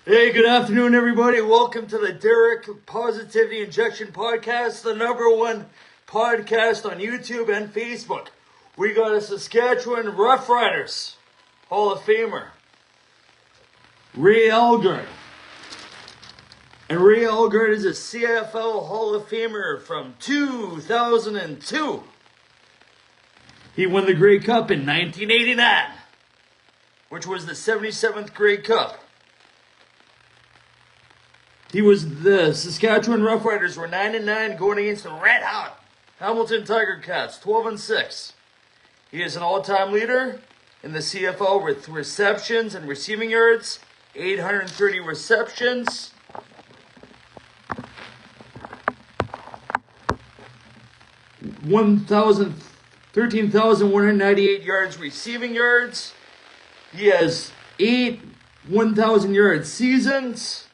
Hey, good afternoon, everybody. Welcome to the Derek Positivity Injection Podcast, the #1 podcast on YouTube and Facebook. We got a Saskatchewan Roughriders Hall of Famer, Elgaard. And Elgaard is a CFL Hall of Famer from 2002. He won the Grey Cup in 1989, which was the 77th Grey Cup. The Saskatchewan Roughriders were 9-9 going against the red hot Hamilton Tiger Cats, 12-6. He is an all-time leader in the CFL with receptions and receiving yards, 830 receptions. (1,000) 13,198 yards receiving yards. He has 8 1,000 yard seasons.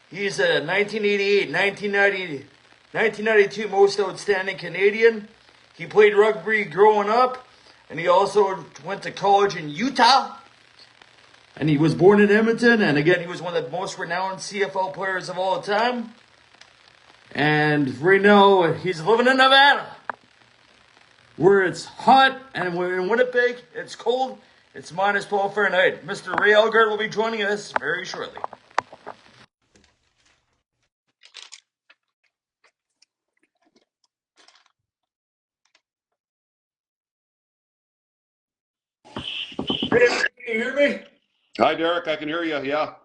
He's a 1988, 1990, 1992 Most Outstanding Canadian. He played rugby growing up, and he also went to college in Utah. And he was born in Edmonton, and again, he was one of the most renowned CFL players of all time. And right now, he's living in Nevada, where it's hot, and in Winnipeg, it's cold. It's -12 Fahrenheit. Mr. Ray Elgaard will be joining us very shortly. Ray, can you hear me? Hi, Derek. I can hear you. Yeah.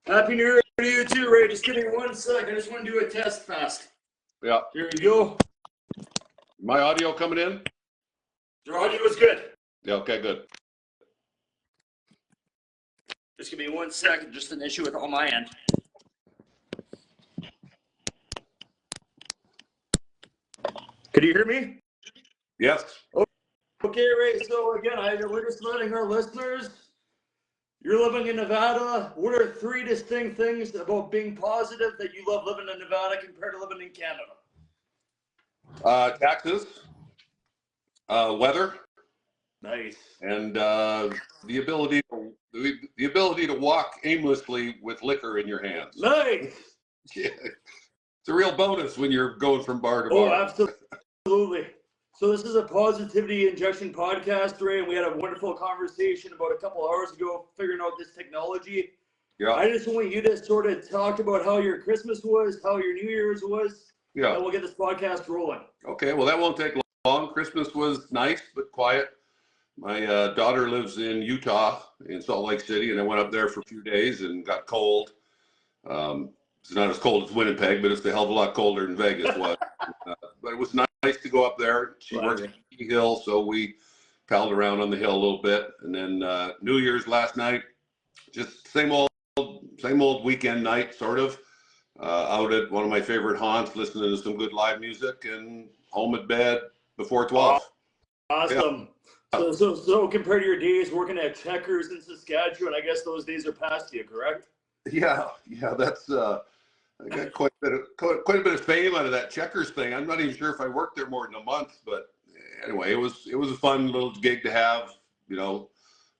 Happy New Year to you too, Ray. Just give me 1 sec. I just want to do a test fast. Yeah. Here we go. My audio coming in? Your audio is good. Yeah. Okay. Good. Just give me 1 second. Just an issue with on my end. Can you hear me? Yes. Okay, Ray. So again, we're just letting our listeners. You're living in Nevada. What are 3 distinct things about being positive that you love living in Nevada compared to living in Canada? Taxes, weather, Nice. and the ability to walk aimlessly with liquor in your hands. Nice. Yeah. It's a real bonus when you're going from bar to bar. Oh, absolutely. So this is a positivity injection podcast, Ray, and we had a wonderful conversation about a couple hours ago figuring out this technology. Yeah. I just want you to sort of talk about how your Christmas was, how your New Year's was, Yeah. and we'll get this podcast rolling. Okay. Well, that won't take long. Christmas was nice but quiet. My daughter lives in Utah, in Salt Lake City, and I went up there for a few days and got cold. It's not as cold as Winnipeg, but it's a hell of a lot colder than Vegas was. But it was nice to go up there. She works at the hill, so we palled around on the hill a little bit. And then New Year's last night, just same old weekend night, sort of. Out at one of my favorite haunts, listening to some good live music, and home at bed before 12. Awesome. Yeah. So compared to your days working at Checkers in Saskatchewan, I guess those days are past you, correct? Yeah, that's I got quite a bit of fame out of that Checkers thing. I'm not even sure if I worked there more than a month, but anyway, it was a fun little gig to have,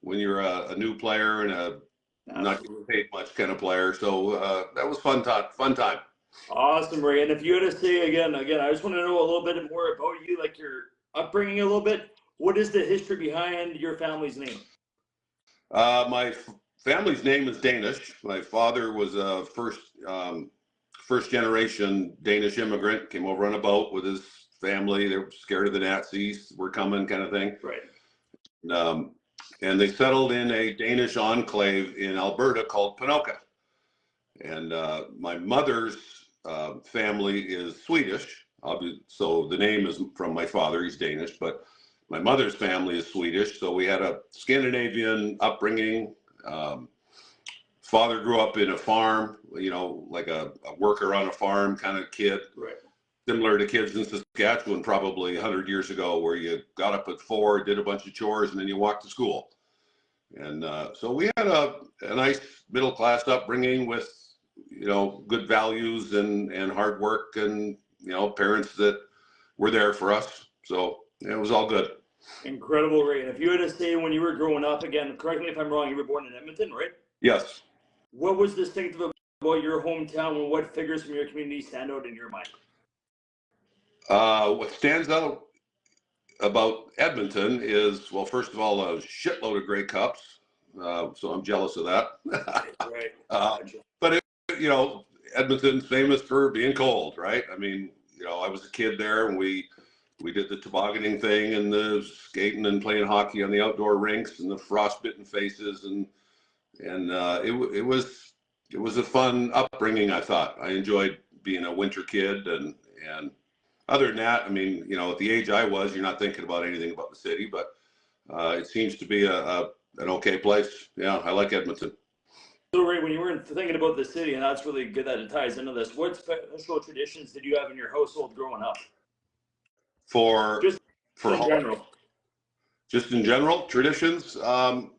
when you're a new player and not getting paid much kind of player. So that was fun time. Awesome, Ray. And if you had to say again, I just want to know a little bit more about you, like your upbringing a little bit. What is the history behind your family's name? My family's name is Danish. My father was a first generation Danish immigrant, came over on a boat with his family. They were scared of the Nazis, were coming, kind of thing. Right. And they settled in a Danish enclave in Alberta called Pinoka. And my mother's family is Swedish. So the name is from my father, he's Danish, but my mother's family is Swedish. So we had a Scandinavian upbringing. Father grew up in a farm, like a worker on a farm kind of kid. Right. Similar to kids in Saskatchewan probably 100 years ago, where you got up at 4, did a bunch of chores, and then you walked to school. And so we had a nice middle-class upbringing with, good values and hard work and, parents that were there for us. So it was all good. Incredible, Ray. And if you had to say when you were growing up, again, correct me if I'm wrong, you were born in Edmonton, right? Yes. What was distinctive about your hometown, and what figures from your community stand out in your mind? What stands out about Edmonton is, well, first of all, a shitload of Grey Cups. So I'm jealous of that. Right. But Edmonton's famous for being cold, right? I mean, I was a kid there, and we did the tobogganing thing and the skating and playing hockey on the outdoor rinks and the frostbitten faces, and it was a fun upbringing. I thought I enjoyed being a winter kid, and other than that, I mean, at the age I was, you're not thinking about anything about the city, but it seems to be an okay place. Yeah, I like Edmonton. So, Ray, when you were thinking about the city, and that's really good that it ties into this, what special traditions did you have in your household growing up? Just in general. Just in general, traditions. I'm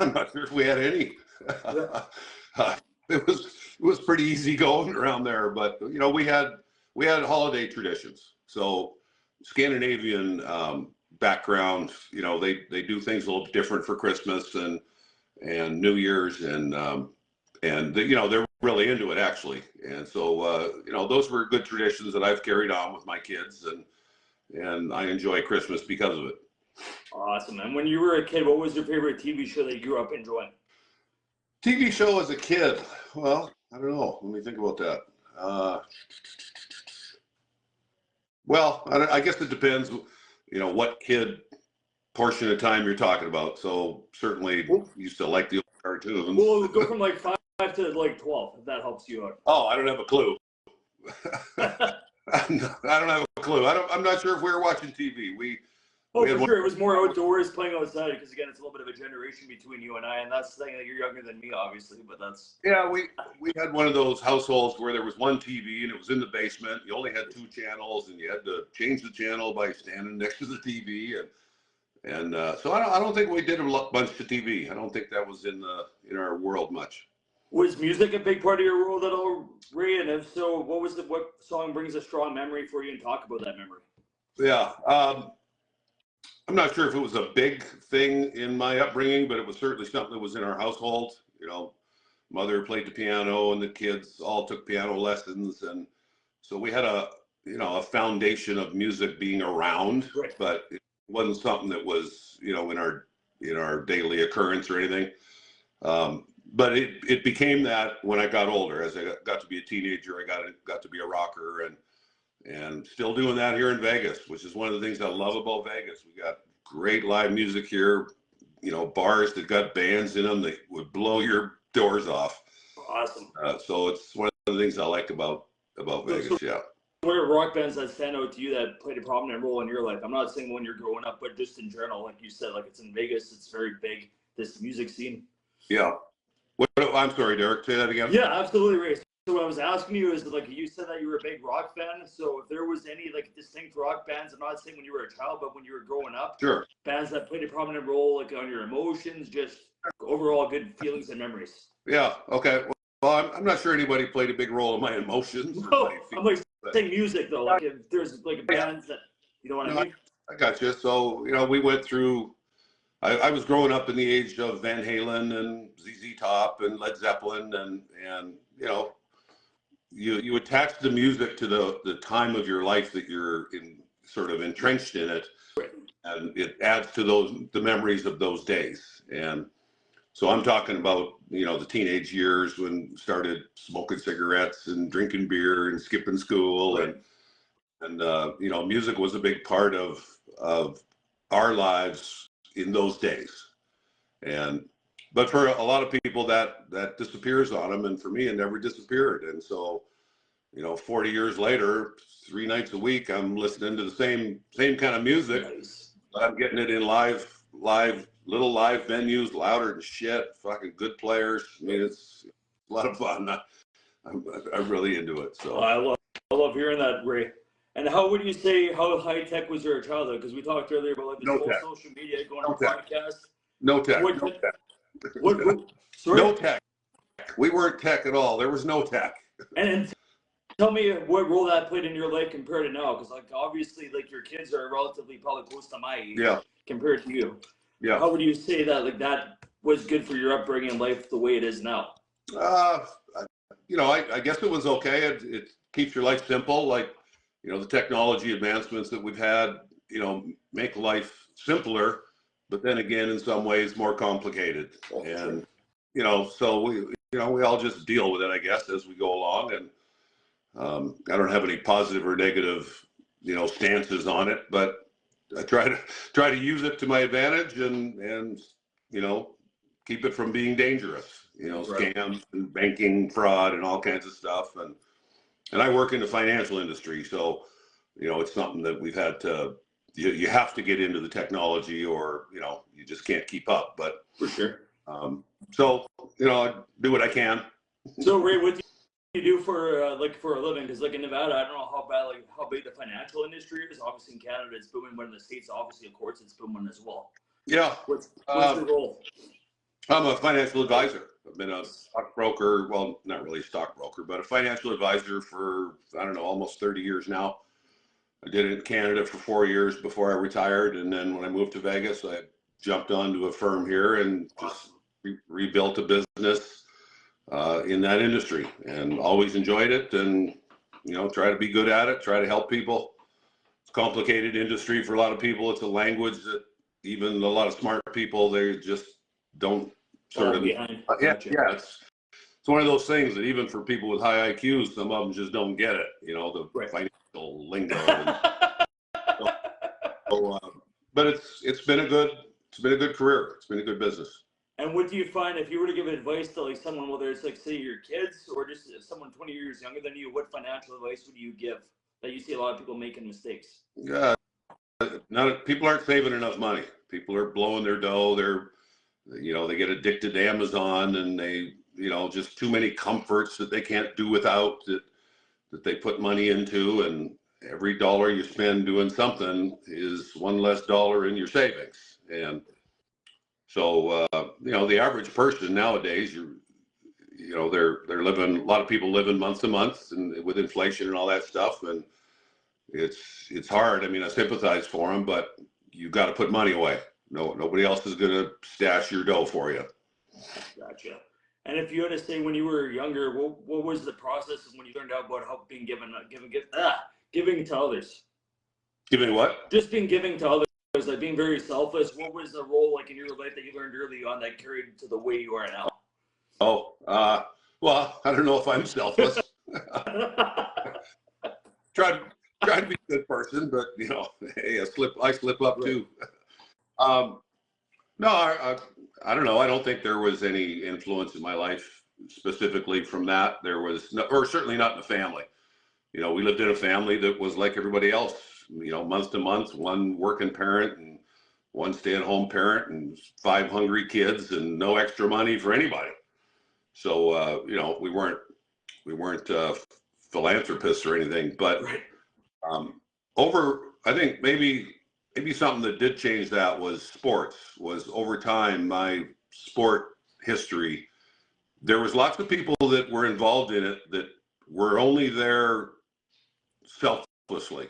not sure if we had any. It was pretty easy going around there, but we had holiday traditions. So Scandinavian background, they do things a little different for Christmas and New Year's, and they're really into it, actually. And so those were good traditions that I've carried on with my kids, and I enjoy Christmas because of it. Awesome. And when you were a kid, what was your favorite TV show that you grew up enjoying? TV show as a kid? Well, I don't know. Let me think about that. Well, I guess it depends, what kid portion of time you're talking about. So certainly used to like the old cartoons. Well, we'll go from like 5 to like 12, if that helps you out. Oh, I don't have a clue. I don't have a clue. I'm not sure if we were watching TV. For sure. It was more outdoors, playing outside, because again, it's a little bit of a generation between you and I, and that's the thing that you're younger than me, obviously, but that's... Yeah, we had one of those households where there was one TV, and it was in the basement. You only had 2 channels, and you had to change the channel by standing next to the TV, and so I don't think we did a bunch of TV. I don't think that was in our world much. Was music a big part of your world at all, Ray? And if so, what song brings a strong memory for you, and talk about that memory? Yeah. I'm not sure if it was a big thing in my upbringing, but it was certainly something that was in our household. Mother played the piano, and the kids all took piano lessons, and so we had a foundation of music being around, right. But it wasn't something that was in our daily occurrence or anything. But it became that when I got older. As I got to be a teenager, I got to be a rocker, and still doing that here in Vegas, which is one of the things I love about Vegas. We got great live music here, bars that got bands in them that would blow your doors off. Awesome. So it's one of the things I like about Vegas, yeah. What are rock bands that stand out to you that played a prominent role in your life? I'm not saying when you're growing up, but just in general, like you said, like it's in Vegas, it's very big, this music scene. Yeah. I'm sorry, Derek, say that again. Yeah, absolutely, Ray. So what I was asking you is, like, you said that you were a big rock fan. So if there was any like distinct rock bands, I'm not saying when you were a child, but when you were growing up, sure, bands that played a prominent role, like on your emotions, just overall good feelings and memories. Yeah. Okay. Well, I'm not sure anybody played a big role in my emotions. No, I'm like saying music though. Like if there's like bands that what I mean. I got you. So we went through. I was growing up in the age of Van Halen and ZZ Top and Led Zeppelin, and you attach the music to the time of your life that you're sort of entrenched in it, and it adds to the memories of those days. And so I'm talking about the teenage years when started smoking cigarettes and drinking beer and skipping school, right. and music was a big part of our lives in those days. But for a lot of people that disappears on them, and for me it never disappeared. And so 40 years later, 3 nights a week, I'm listening to the same kind of music. Nice. I'm getting it in little live venues, louder than shit, fucking good players. I mean, it's a lot of fun. I'm really into it. So I love hearing that, Ray. And how would you say, how high tech was your childhood? Because we talked earlier about like this whole social media, going on podcasts. No tech. No tech. Sorry? No tech. We weren't tech at all. There was no tech. And tell me what role that played in your life compared to now, because like obviously like your kids are relatively probably close to my age, compared to you. Yeah. How would you say that, like, that was good for your upbringing and life the way it is now? I guess it was okay. It keeps your life simple. Like, the technology advancements that we've had, make life simpler, but then again, in some ways more complicated. And, so we all just deal with it, I guess, as we go along. And I don't have any positive or negative, stances on it, but I try to use it to my advantage and keep it from being dangerous. Right. Scams and banking fraud and all kinds of stuff. And I work in the financial industry, so it's something that we've had to. You have to get into the technology, or you just can't keep up. But For sure. So I do what I can. So Ray, what do you do for a living? Because like in Nevada, I don't know how big the financial industry is. Obviously in Canada, it's booming, but in the States, obviously, of course, it's booming as well. Yeah. What's the role? I'm a financial advisor. I've been a stockbroker, well, not really a stockbroker, but a financial advisor for, I don't know, almost 30 years now. I did it in Canada for 4 years before I retired. And then when I moved to Vegas, I jumped onto a firm here and just rebuilt a business in that industry, and always enjoyed it, and, try to be good at it, try to help people. It's a complicated industry for a lot of people. It's a language that even a lot of smart people, they just don't sort of, it's one of those things that even for people with high IQs, some of them just don't get it, the financial lingo. But it's been a good career. It's been a good business. And what do you find if you were to give advice to like someone, whether it's like say your kids or just someone 20 years younger than you, what financial advice would you give that you see a lot of people making mistakes? Yeah, people aren't saving enough money. People are blowing their dough. They get addicted to Amazon, and they, just too many comforts that they can't do without, that they put money into, and every dollar you spend doing something is one less dollar in your savings. And so, the average person nowadays, they're living, a lot of people living month to month, and with inflation and all that stuff. And it's hard. I mean, I sympathize for them, but you got to put money away. Nobody else is going to stash your dough for you. Gotcha. And if you had to say when you were younger, what was the process when you learned out about how being giving to others? Giving what? Just being giving to others, like being very selfless. What was the role like in your life that you learned early on that carried to the way you are now? Well, I don't know if I'm selfless. Try to be a good person, but hey, I slip up too. No, I don't know. I don't think there was any influence in my life specifically from that. There was no, or certainly not in the family. We lived in a family that was like everybody else. Month to month, one working parent and one stay-at-home parent, and 5 hungry kids, and no extra money for anybody. So we weren't philanthropists or anything, but I think maybe something that did change that was sports. Was over time, my sport history, there was lots of people that were involved in it that were only there selflessly,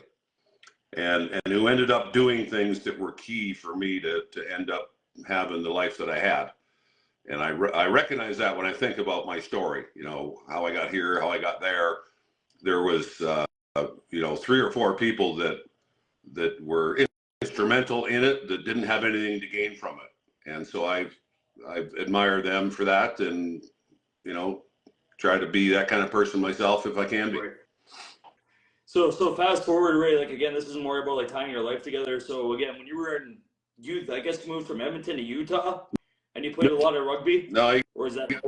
and who ended up doing things that were key for me to end up having the life that I had. And I recognize that when I think about my story, how I got here, how I got there. There was 3 or 4 people that were instrumental in it that didn't have anything to gain from it. And so I admire them for that, and try to be that kind of person myself if I can be. Right. So fast forward, Ray, like again, this is more about like tying your life together. So again, when you were in youth, I guess you moved from Edmonton to Utah, and you played a lot of rugby? No, or is that you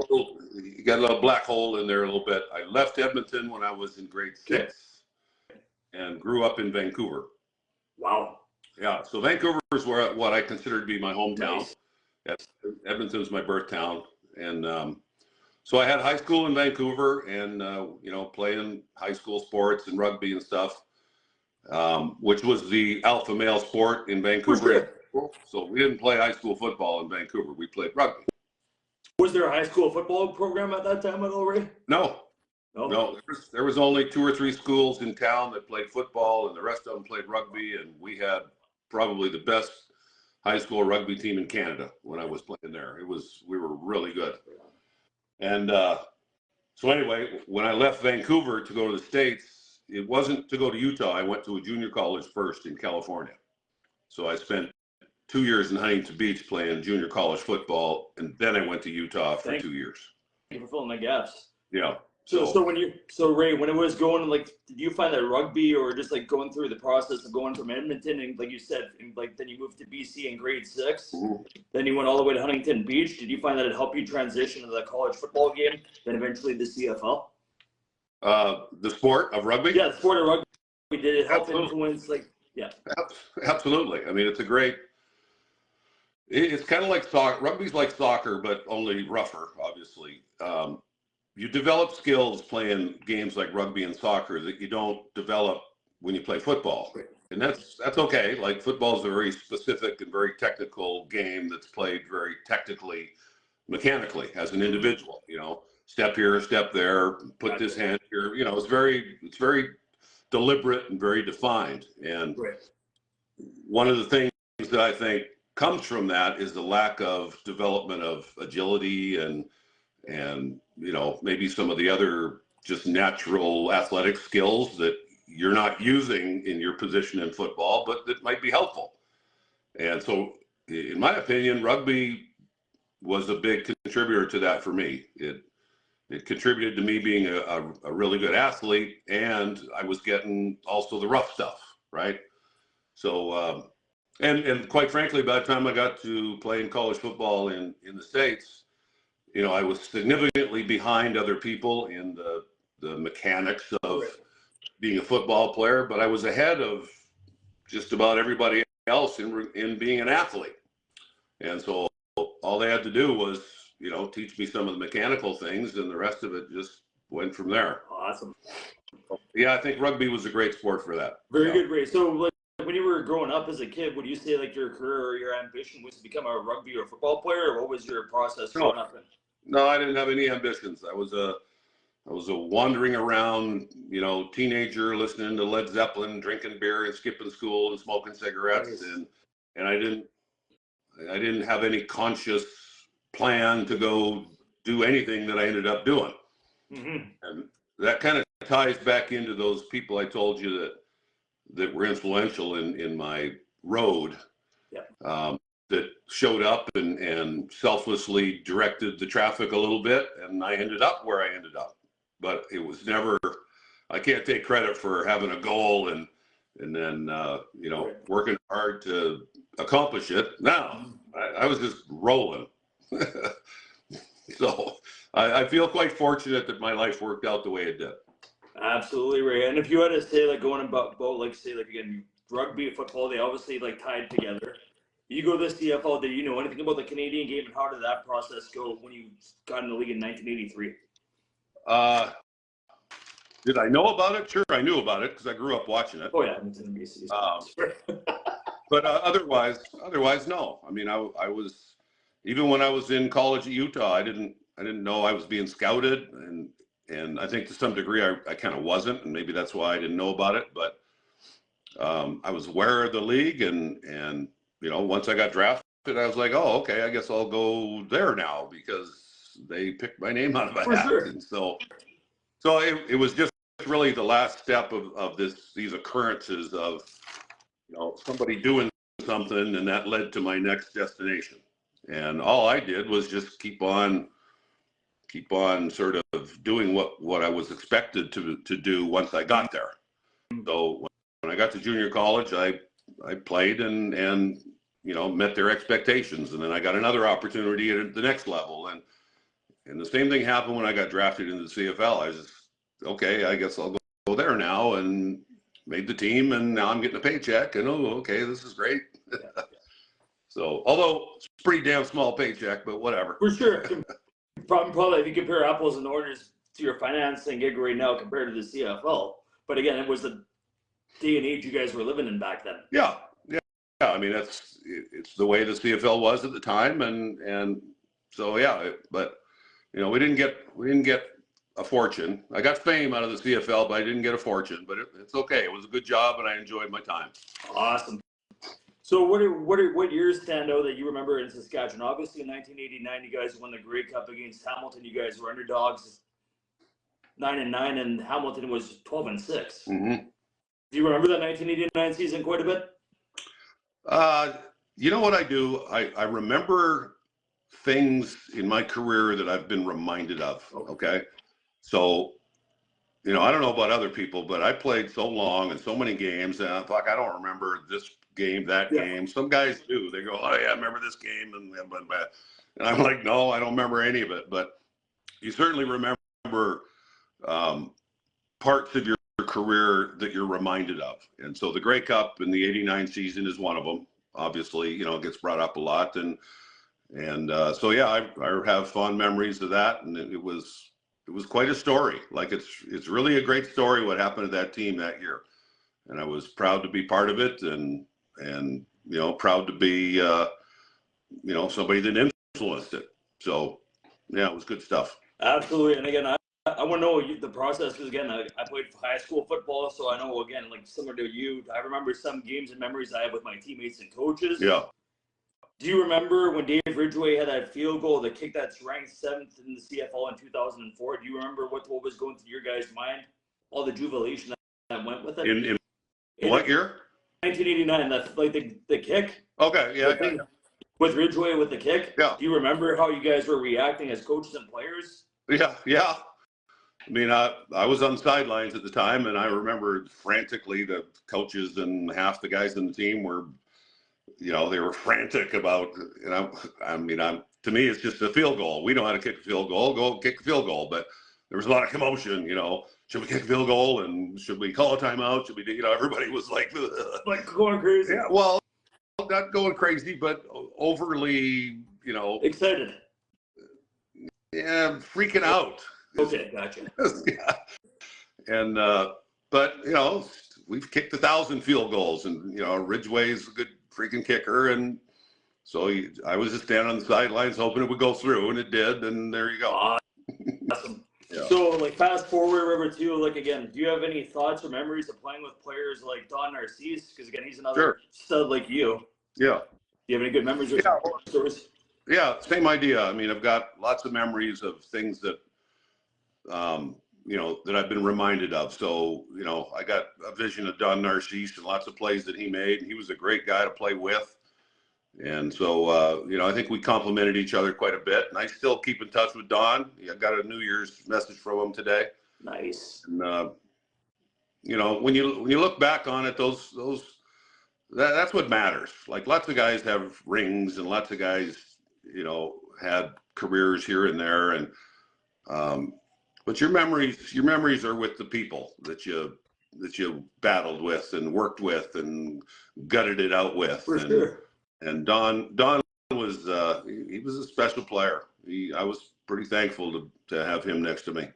got a little black hole in there a little bit. I left Edmonton when I was in grade 6 and grew up in Vancouver. Wow. Yeah, so Vancouver is what I consider to be my hometown. Nice. Edmonton's my birth town. And so I had high school in Vancouver, and playing high school sports and rugby and stuff, which was the alpha male sport in Vancouver. So we didn't play high school football in Vancouver. We played rugby. Was there a high school football program at that time at all, Ray? No. There was only 2 or 3 schools in town that played football, and the rest of them played rugby. And we had probably the best high school rugby team in Canada when I was playing there. We were really good. And so anyway, when I left Vancouver to go to the States, it wasn't to go to Utah. I went to a junior college first in California. So I spent 2 years in Huntington Beach playing junior college football, and then I went to Utah for 2 years. Thank you for filling my gaps. Yeah. So Ray, when it was going, like, did you find that rugby, or just like going through the process of going from Edmonton and, like you said, and, like, then you moved to BC in grade 6, then you went all the way to Huntington Beach. Did you find that it helped you transition to the college football game, then eventually the CFL? The sport of rugby? Yeah, the sport of rugby. Did it help influence, like, yeah? Absolutely. I mean, it's kind of like soccer. Rugby's like soccer, but only rougher, obviously. You develop skills playing games like rugby and soccer that you don't develop when you play football. Right. And that's okay. Like, football is a very specific and very technical game that's played very technically, mechanically as an individual, step here, step there, put this hand here, it's very deliberate and very defined. And one of the things that I think comes from that is the lack of development of agility and maybe some of the other just natural athletic skills that you're not using in your position in football, but that might be helpful. And so, in my opinion, rugby was a big contributor to that for me. It contributed to me being a really good athlete, and I was getting also the rough stuff, right? So, and quite frankly, by the time I got to playing college football in the States, I was significantly behind other people in the mechanics of being a football player, but I was ahead of just about everybody else in being an athlete. And so all they had to do was, teach me some of the mechanical things, and the rest of it just went from there. Awesome. Yeah, I think rugby was a great sport for that. Very good, Ray. So, like, when you were growing up as a kid, would you say, like, your career or your ambition was to become a rugby or football player, or what was your process growing up? No, I didn't have any ambitions. I was a wandering around, teenager, listening to Led Zeppelin, drinking beer and skipping school and smoking cigarettes. Nice. And I didn't have any conscious plan to go do anything that I ended up doing. Mm-hmm. And that kind of ties back into those people I told you that were influential in my road. Yeah. That showed up and selflessly directed the traffic a little bit, and I ended up where I ended up. But it was never, I can't take credit for having a goal and then working hard to accomplish it. No, I was just rolling. So I feel quite fortunate that my life worked out the way it did. Absolutely, Ray. And if you had to say, like, going about like, say, like, again, rugby and football, they obviously, like, tied together. You go to the CFL, did you know anything about the Canadian game, and how did that process go when you got in the league in 1983? Did I know about it? Sure, I knew about it because I grew up watching it. Oh yeah, Edmonton, BC. But otherwise, no. I mean, I was, even when I was in college at Utah, I didn't know I was being scouted, and I think to some degree I kind of wasn't, and maybe that's why I didn't know about it. But I was aware of the league, and once I got drafted, I was like, oh, okay, I guess I'll go there now because they picked my name out of a hat. Sure. And so it was just really the last step of these occurrences of, somebody doing something, and that led to my next destination. And all I did was just keep on sort of doing what I was expected to do once I got there. So when I got to junior college, I played and met their expectations, and then I got another opportunity at the next level, and the same thing happened when I got drafted into the CFL. I was just, okay, I guess I'll go there now, and made the team, and now I'm getting a paycheck, and okay, this is great. So, although it's a pretty damn small paycheck, but whatever. For sure. Probably if you compare apples and oranges to your financing gig right now compared to the CFL, but again, it was the day and age you guys were living in back then. Yeah. I mean, it's the way the CFL was at the time, and so yeah. But we didn't get a fortune. I got fame out of the CFL, but I didn't get a fortune. But it's okay. It was a good job, and I enjoyed my time. Awesome. So what years stand out that you remember in Saskatchewan? Obviously, in 1989, you guys won the Grey Cup against Hamilton. You guys were underdogs, 9-9, and Hamilton was 12-6. Mm-hmm. Do you remember that 1989 season quite a bit? You know what I do? I remember things in my career that I've been reminded of. Okay. So, you know, I don't know about other people, but I played so long and so many games, and I'm like, I don't remember this game, that game. Some guys do. They go, oh yeah, I remember this game, and I'm like, no, I don't remember any of it. But you certainly remember parts of your career that you're reminded of. And so the Grey Cup in the '89 season is one of them. Obviously, you know, it gets brought up a lot, and so yeah, I have fond memories of that, and it was quite a story. Like it's really a great story what happened to that team that year, and I was proud to be part of it, and you know, proud to be you know, somebody that influenced it. So yeah, it was good stuff. Absolutely. And again, I want to know the process, because again, I played high school football, so I know, again, like similar to you, I remember some games and memories I have with my teammates and coaches. Yeah. Do you remember when Dave Ridgeway had that field goal, the kick that's ranked 7th in the CFL in 2004? Do you remember what was going through your guys' mind? All the jubilation that went with it? In what year? 1989. That's like the kick. Okay, yeah. With Ridgeway with the kick? Yeah. Do you remember how you guys were reacting as coaches and players? Yeah. I mean, I was on the sidelines at the time, and I remember frantically the coaches and half the guys in the team were, you know, they were frantic about, you know, I mean, to me, it's just a field goal. We know how to kick a field goal, go kick a field goal. But there was a lot of commotion, you know, should we kick a field goal, and should we call a timeout? Should we, you know, everybody was like going crazy. Yeah, well, not going crazy, but overly, you know. Excited. Yeah, freaking out. Okay, gotcha. Yeah. And, but, you know, we've kicked 1,000 field goals, and, you know, Ridgeway's a good freaking kicker. And so I was just standing on the sidelines hoping it would go through, and it did. And there you go. Awesome. Yeah. So, like, fast forward, remember, too, like, again, do you have any thoughts or memories of playing with players like Don Narcisse? Because, again, he's another stud like you. Yeah. Do you have any good memories or stories? Yeah, same idea. I mean, I've got lots of memories of things that, you know, that I've been reminded of. So, you know, I got a vision of Don Narcisse and lots of plays that he made. He was a great guy to play with. And so, you know, I think we complimented each other quite a bit. And I still keep in touch with Don. I got a New Year's message from him today. Nice. And, you know, when you look back on it, that's what matters. Like, lots of guys have rings, and lots of guys, you know, had careers here and there. And, but your memories are with the people that you battled with and worked with and gutted it out with. For sure. And Don was he was a special player. I was pretty thankful to have him next to me.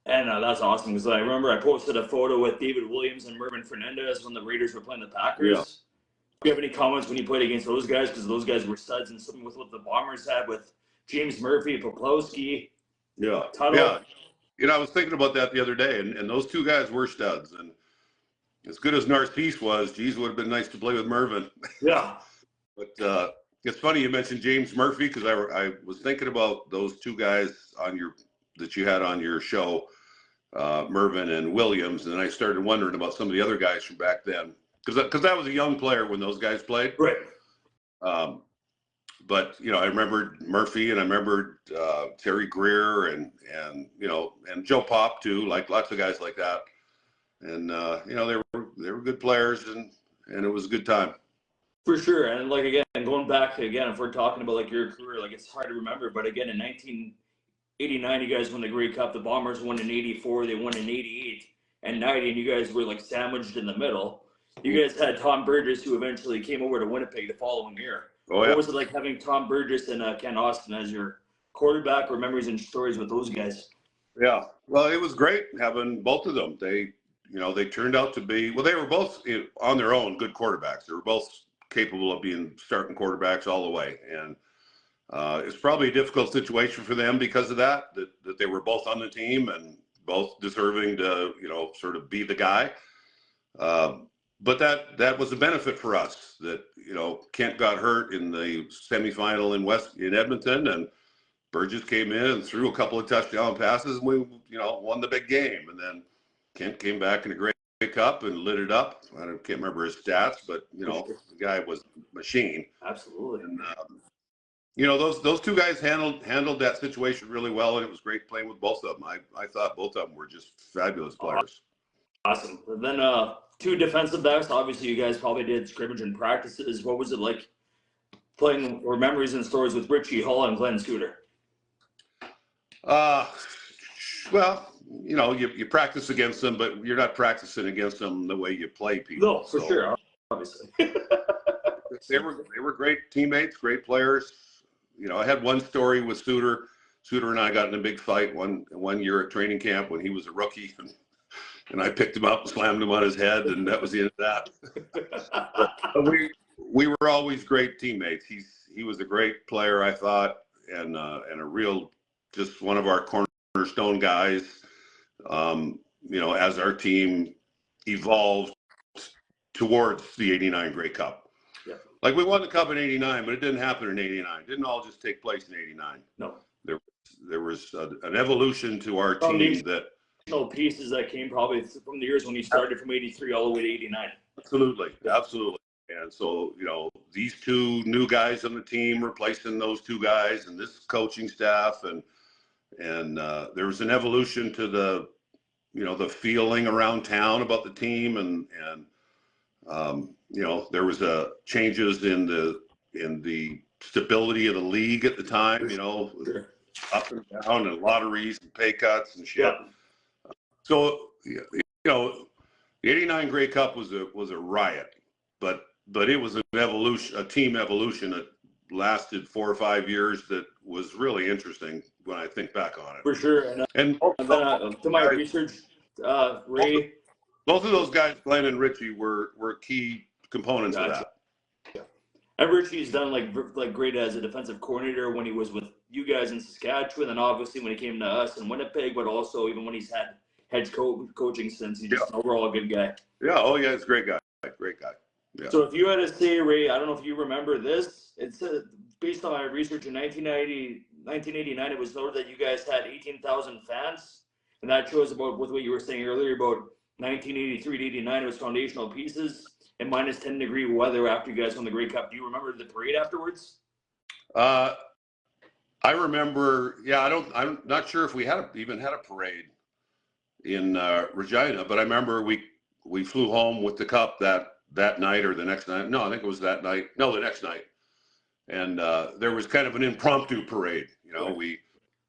And that's awesome, because I remember I posted a photo with David Williams and Mervyn Fernandez when the Raiders were playing the Packers. Yeah. Do you have any comments when you played against those guys? Because those guys were studs, and something with what the Bombers had with James Murphy, Poplowski. Yeah. Tuttle. Yeah. You know, I was thinking about that the other day, and those two guys were studs. And as good as Narcisse was, geez, it would have been nice to play with Mervyn. Yeah. But it's funny you mentioned James Murphy, because I was thinking about those two guys that you had on your show, Mervyn and Williams, and then I started wondering about some of the other guys from back then, because I was a young player when those guys played. Right. But you know, I remembered Murphy, and I remembered Terry Greer, and you know, and Joe Pop too, like lots of guys like that. And you know, they were good players, and it was a good time. For sure. And like, again, going back again, if we're talking about like your career, like it's hard to remember, but again, in 1989, you guys won the Grey Cup. The Bombers won in 84. They won in 88 and 90, and you guys were like sandwiched in the middle. You guys had Tom Burgess, who eventually came over to Winnipeg the following year. Oh, yeah. What was it like having Tom Burgess and Ken Austin as your quarterback, or memories and stories with those guys? Yeah, well, it was great having both of them. They turned out to be, well, they were both on their own good quarterbacks. They were both capable of being starting quarterbacks all the way. And it's probably a difficult situation for them because of that they were both on the team and both deserving to, you know, sort of be the guy. but that was a benefit for us that, Kent got hurt in the semifinal in Edmonton, and Burgess came in and threw a couple of touchdown passes, and we, won the big game. And then Kent came back in a great cup and lit it up. I can't remember his stats, but the guy was a machine. Absolutely. And those two guys handled that situation really well, and it was great playing with both of them. I thought both of them were just fabulous players. Awesome. And then two defensive backs. Obviously, you guys probably did scrimmage and practices. What was it like playing, or memories and stories with Richie Hall and Glen Suitor? Well, you practice against them, but you're not practicing against them the way you play people. No, for sure, obviously. They were great teammates, great players. I had one story with Suitor. Suitor and I got in a big fight one year at training camp when he was a rookie, and I picked him up and slammed him on his head, and that was the end of that. But we were always great teammates. He was a great player, I thought, and a real, just one of our cornerstone guys. As our team evolved towards the '89 Grey Cup. Yeah. Like, we won the Cup in '89, but it didn't happen in '89. It didn't all just take place in '89. No. There was an evolution to our team that pieces that came probably from the years when you started from '83 all the way to '89. Absolutely. And so, these two new guys on the team replacing those two guys, and this coaching staff, and there was an evolution to the feeling around town about the team, and there was changes in the stability of the league at the time, Sure. Up and down, and lotteries and pay cuts and shit. Yeah. So, the '89 Grey Cup was a riot, but it was a team evolution that lasted 4 or 5 years that was really interesting when I think back on it. For sure. And then, to my research, Ray. Both of those guys, Glenn and Richie, were key components of that. Yeah. And Richie's done like great as a defensive coordinator when he was with you guys in Saskatchewan, and obviously when he came to us in Winnipeg, but also even when he's had head coaching since. He's just an overall good guy. Yeah. Oh yeah, it's a great guy. Great guy. Yeah. So if you had to say, Ray, I don't know if you remember this. It's based on my research in 1989. It was noted that you guys had 18,000 fans, and that shows about with what you were saying earlier about 1983 to '89. It was foundational pieces and minus 10-degree weather after you guys won the Grey Cup. Do you remember the parade afterwards? I remember. Yeah, I'm not sure if we even had a parade in Regina, but I remember we flew home with the cup that night or the next night. No, I think it was that night. No, the next night. And there was kind of an impromptu parade. We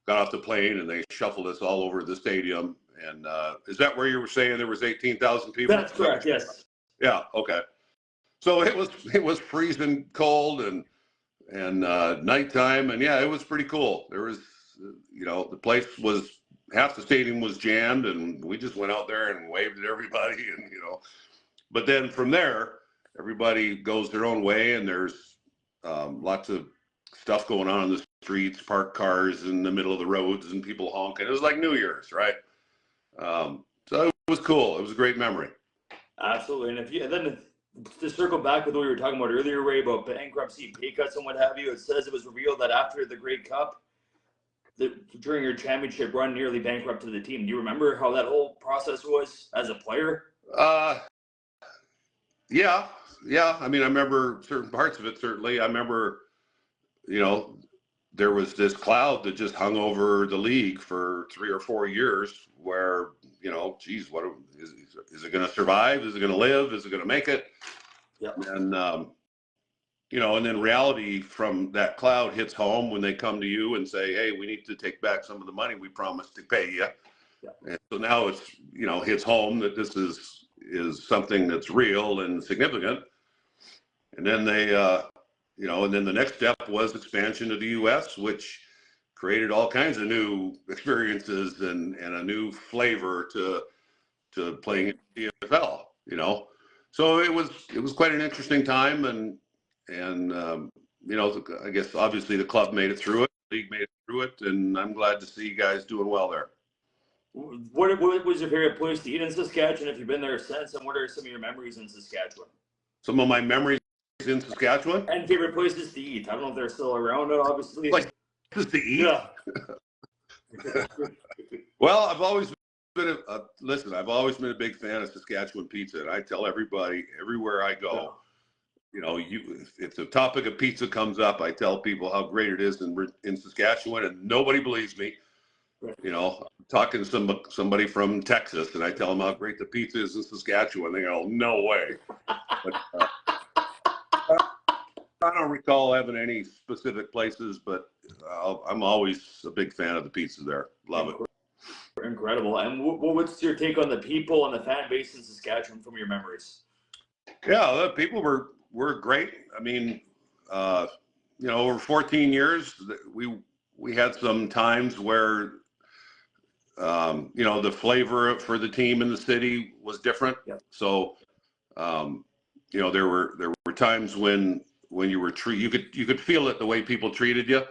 got off the plane and they shuffled us all over the stadium. And is that where you were saying there was 18,000 people? That's correct. Yes. Yeah. Okay. So it was freezing cold and nighttime, and yeah, it was pretty cool. There was, the place was, half the stadium was jammed, and we just went out there and waved at everybody, and but then from there, everybody goes their own way, and there's lots of stuff going on in the streets, parked cars in the middle of the roads, and people honking. It was like New Year's, right? So it was cool. It was a great memory. Absolutely. And then to circle back with what we were talking about earlier, Ray, about bankruptcy, pay cuts, and what have you, it says it was revealed that after the Grey Cup, during your championship run, nearly bankrupted the team. Do you remember how that whole process was as a player? Yeah. I mean, I remember certain parts of it, certainly. I remember, there was this cloud that just hung over the league for 3 or 4 years where, geez, what is it going to survive? Is it going to live? Is it going to make it? Yeah. And, and then reality from that cloud hits home when they come to you and say, hey, we need to take back some of the money we promised to pay you. Yeah. And so now it's, hits home that this is something that's real and significant. And then they, and then the next step was expansion to the U.S., which created all kinds of new experiences and a new flavor to playing in the CFL. So it was quite an interesting time, and I guess obviously the club made it through it, the league made it through it, and I'm glad to see you guys doing well there. What was your favorite place to eat in Saskatchewan? If you've been there since, and what are some of your memories in Saskatchewan? Some of my memories in Saskatchewan? And favorite places to eat. I don't know if they're still around, obviously. Places to eat? Yeah. Well, I've always been I've always been a big fan of Saskatchewan pizza, and I tell everybody everywhere I go, you know, if the topic of pizza comes up, I tell people how great it is in Saskatchewan, and nobody believes me. You know, I'm talking to somebody from Texas, and I tell them how great the pizza is in Saskatchewan. They go, "No way." But, I don't recall having any specific places, but I'm always a big fan of the pizza there. Love it. Incredible. And what's your take on the people and the fan base in Saskatchewan from your memories? Yeah, the people were great. I mean, you know, over 14 years, we had some times where, you know, the flavor for the team in the city was different. Yep. So, you know, there were times when you were you could feel it the way people treated you,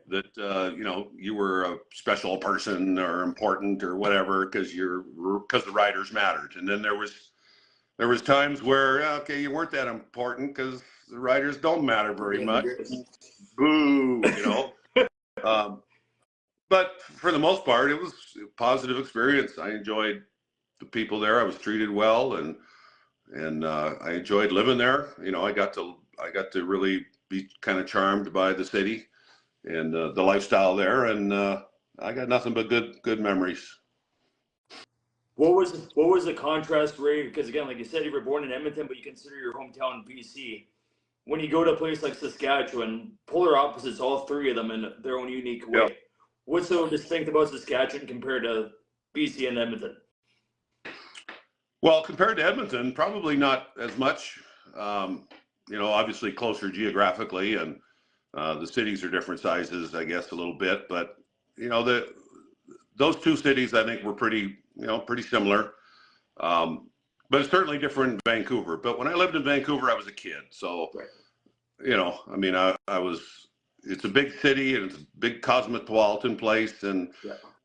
that you know, you were a special person or important or whatever because the Riders mattered. And then there was times where, okay, you weren't that important because the Riders don't matter very much. Boo, you know. But for the most part, it was a positive experience. I enjoyed the people there. I was treated well, and I enjoyed living there. You know, I got to really be kind of charmed by the city and the lifestyle there, and I got nothing but good memories. What was the contrast, Ray? Because again, like you said, you were born in Edmonton, but you consider your hometown BC. When you go to a place like Saskatchewan, polar opposites, all three of them in their own unique way. Yep. What's so distinct about Saskatchewan compared to BC and Edmonton? Well, compared to Edmonton, probably not as much. You know, obviously closer geographically, and the cities are different sizes, I guess, a little bit. But you know, those two cities, I think, were pretty similar. But it's certainly different in Vancouver. But when I lived in Vancouver, I was a kid, so Right. you know, I mean, I was. It's a big city, and it's a big cosmopolitan place, and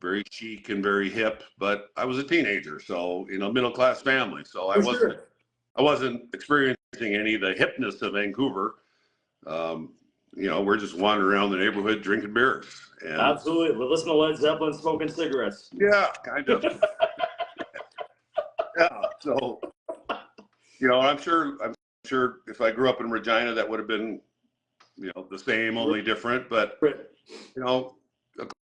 very chic and very hip. But I was a teenager, so, you know, middle class family. So I wasn't experiencing any of the hipness of Vancouver. You know, we're just wandering around the neighborhood drinking beers. And absolutely, we're listening to Led Zeppelin, smoking cigarettes. Yeah, kind of. Yeah. So, you know, I'm sure if I grew up in Regina, that would have been, you know, the same, only different. But, you know,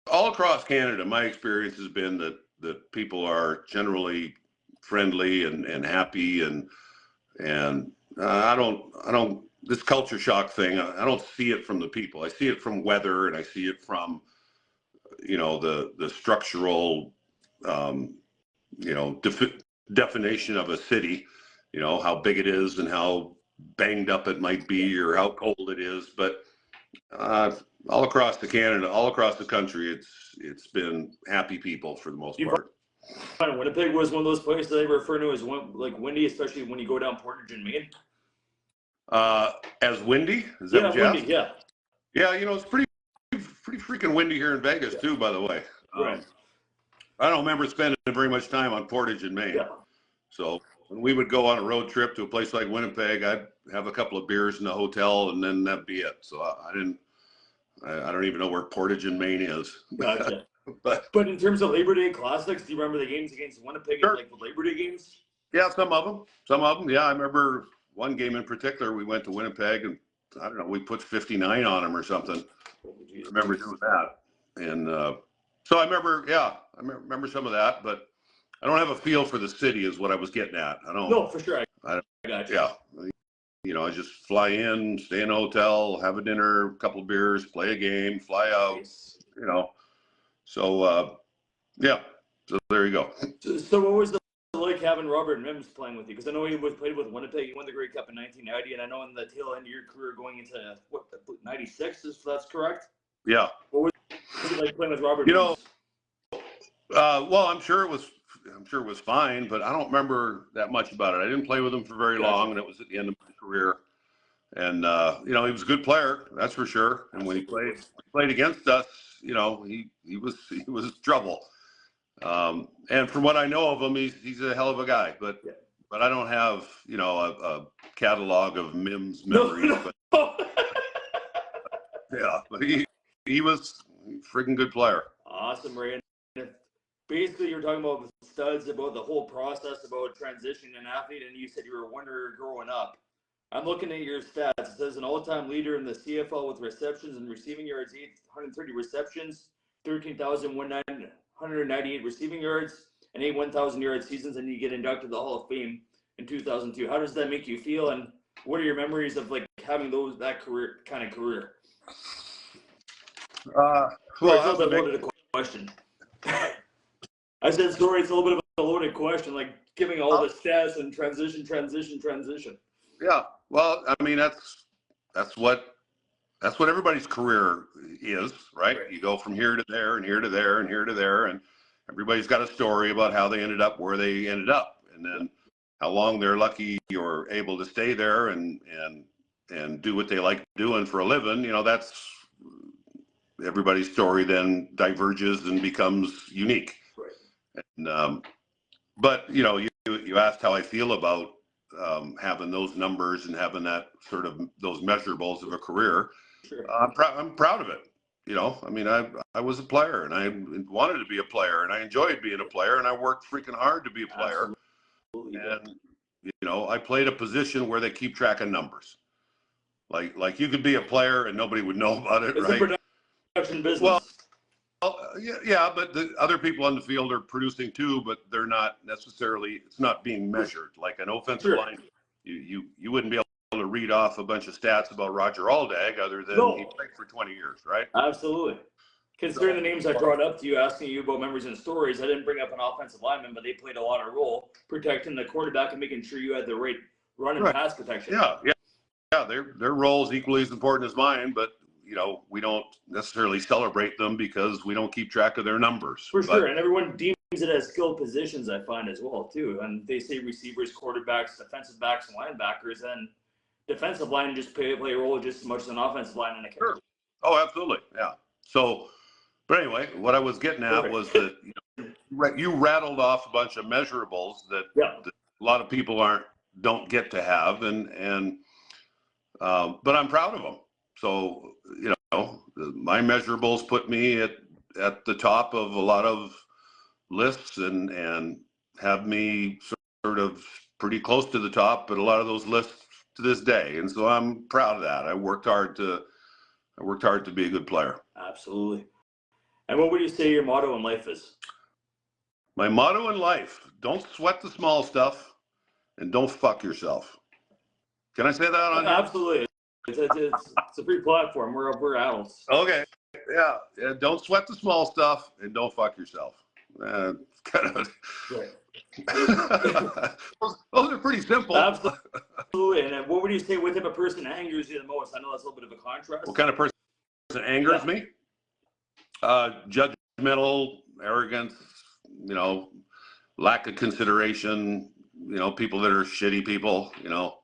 all across Canada, my experience has been that people are generally friendly and happy, and I don't this culture shock thing, I don't see it from the people. I see it from weather, and I see it from, you know, the structural, you know, definition of a city, you know, how big it is and how banged up it might be or how cold it is. But all across Canada, all across the country, it's been happy people for the most part. Winnipeg was one of those places they refer to as like windy, especially when you go down Portage in Maine. As windy? Is that what you windy, asked? yeah. Yeah, you know, it's pretty freaking windy here in Vegas too, by the way. Right. I don't remember spending very much time on Portage in Maine. Yeah. So when we would go on a road trip to a place like Winnipeg, I'd have a couple of beers in the hotel, and then that'd be it. So I don't even know where Portage in Maine is. Gotcha. but in terms of Labor Day classics, do you remember the games against Winnipeg? Sure. Like the Labor Day games? Yeah, some of them. Yeah, I remember one game in particular. We went to Winnipeg, and I don't know, we put 59 on them or something. I remember doing that, and so I remember some of that, but I don't have a feel for the city, is what I was getting at. I don't. No, for sure. I got you. Yeah, you know, I just fly in, stay in a hotel, have a dinner, a couple of beers, play a game, fly out. Nice. You know, so yeah. So there you go. So what was like having Robert Mims playing with you? Because I know he played with Winnipeg. He won the Grey Cup in 1990, and I know in the tail end of your career going into 96, if that's correct. Yeah. What was it like playing with Robert? You know, well, I'm sure it was fine, but I don't remember that much about it. I didn't play with him for very long, and it was at the end of my career. And you know, he was a good player, that's for sure. And when he played against us, you know, he was trouble. And from what I know of him, he's a hell of a guy. But I don't have, you know, a catalog of Mims memories. No. But yeah, but he was a freaking good player. Awesome, Ray. And basically, you're talking about the studs, about the whole process, about transitioning an athlete, and you said you were a wonder growing up. I'm looking at your stats. It says an all-time leader in the CFL with receptions and receiving yards, 830 receptions, 13,198 receiving yards, and 8 1,000-yard seasons, and you get inducted to the Hall of Fame in 2002. How does that make you feel, and what are your memories of like having that kind of career? Well, it's a loaded question. I said, sorry, it's a little bit of a loaded question, like giving all the stats and transition. Yeah, well, I mean that's what everybody's career is, right? You go from here to there and here to there and here to there, and everybody's got a story about how they ended up where they ended up, and then how long they're lucky or able to stay there and do what they like doing for a living. You know, that's everybody's story then diverges and becomes unique. Right. And but you know, you asked how I feel about having those numbers and having that sort of those measurables of a career. Sure. I'm proud of it. You know, I mean, I was a player and I wanted to be a player and I enjoyed being a player and I worked freaking hard to be a player. Absolutely. And you know, I played a position where they keep track of numbers. Like you could be a player and nobody would know about it, right? It's a production business. Well, yeah, but the other people on the field are producing too, but they're not necessarily. It's not being measured like an offensive line. You wouldn't be able to read off a bunch of stats about Roger Aldag other than he played for 20 years, right? Absolutely. Considering the names I brought up to you, asking you about memories and stories, I didn't bring up an offensive lineman, but they played a lot of role protecting the quarterback and making sure you had the right run and pass protection. Yeah. Their role is equally as important as mine, but you know, we don't necessarily celebrate them because we don't keep track of their numbers. For sure, and everyone deems it as skilled positions, I find, as well, too. And they say receivers, quarterbacks, defensive backs, and linebackers, and defensive line just play a role just as much as an offensive line in a sure. Oh, absolutely, yeah. So, but anyway, what I was getting at was that you rattled off a bunch of measurables that a lot of people don't get to have, but I'm proud of them. So, you know, my measurables put me at the top of a lot of lists and have me sort of pretty close to the top, but a lot of those lists to this day. And so I'm proud of that. I worked hard to be a good player. Absolutely. And what would you say your motto in life is? My motto in life: don't sweat the small stuff and don't fuck yourself. Can I say that on here? Absolutely. It's a free platform. We're adults. Okay. Yeah. Don't sweat the small stuff and don't fuck yourself. Kind of. Those are pretty simple. Absolutely. And what would you say? What type of person angers you the most? I know that's a little bit of a contrast. What kind of person angers me? Judgmental, arrogance, you know, lack of consideration, you know, people that are shitty people, you know,